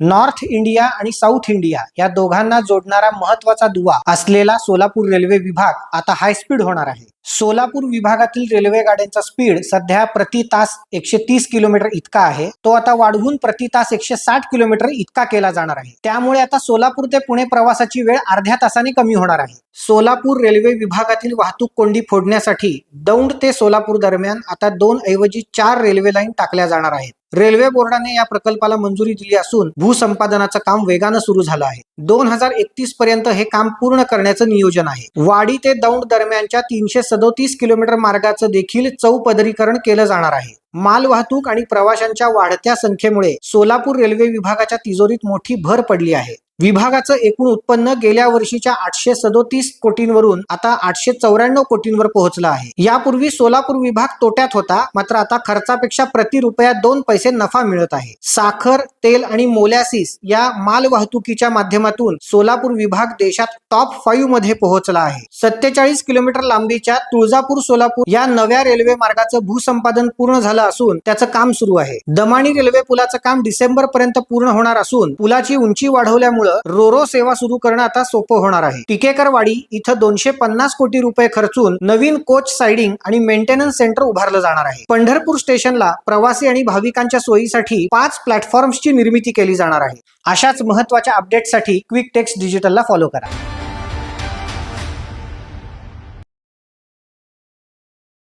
North India आणि south India या दोघांना जोडणारा महत्वाचा दुवा असलेला सोलापूर रेल्वे विभाग आता हाय स्पीड होणार आहे. सोलापूर विभागातील रेल्वे गाड्यांचा स्पीड सध्या प्रति तास 130 किलोमीटर इतका आहे. तो आता वाढवून प्रति तास 160 किलोमीटर इतका केला जाणार आहे. त्यामुळे आता सोलापूर ते पुणे प्रवासाची वेळ अर्ध्या तासाने कमी होणार आहे. सोलापूर रेल्वे विभागातील वाहतूक कोंडी फोडण्यासाठी दौंड ते सोलापूर दरम्यान आता 2 ऐवजी 4 रेल्वे लाईन टाकल्या जाणार आहेत. रेल्वे बोर्डाने या प्रकल्पाला मंजुरी दिली असून भूसंपादनाचं काम वेगानं सुरू झालं आहे. 2031 पर्यंत हे काम पूर्ण करण्याचं नियोजन आहे. वाडी ते दौंड दरम्यानच्या 337 किलोमीटर मार्गाचं देखील चौपदरीकरण केलं जाणार आहे. माल वाहतूक आणि प्रवाशांच्या वाढत्या संख्येमुळे सोलापूर रेल्वे विभागाच्या तिजोरीत मोठी भर पडली आहे. विभागाचं एकूण उत्पन्न गेल्या वर्षीच्या 837 कोटींवरून आता 894 कोटींवर पोहोचलं आहे. यापूर्वी सोलापूर विभाग तोट्यात होता, मात्र आता खर्चापेक्षा प्रति रुपया 2 पैसे नफा मिळत आहे. साखर, तेल आणि मोलॅसिस या माल वाहतुकीच्या माध्यमातून सोलापूर विभाग देशात टॉप 5 मध्ये पोहोचला आहे. 47 किलोमीटर लांबीच्या तुळजापूर सोलापूर या नव्या रेल्वे मार्गाचं भूसंपादन पूर्ण झालं असून त्याचं काम सुरू आहे. दमाणी रेल्वे पुलाचं काम डिसेंबर पर्यंत पूर्ण होणार असून पुलाची उंची वाढवल्यामुळे रोरो सेवा सुरू करणं आता सोपं होणार आहे. टिकेकरवाडी इथं 250 कोटी रुपये खर्चून नवीन कोच साइडिंग आणि मेंटेनन्स सेंटर उभारलं जाणार आहे. पंढरपूर स्टेशनला प्रवासी आणि भाविकांच्या सोयीसाठी 5 प्लॅटफॉर्म्सची निर्मिती केली जाणार आहे. अशाच महत्त्वाच्या अपडेट्ससाठी क्विक टेक्स्ट डिजिटलला फॉलो करा.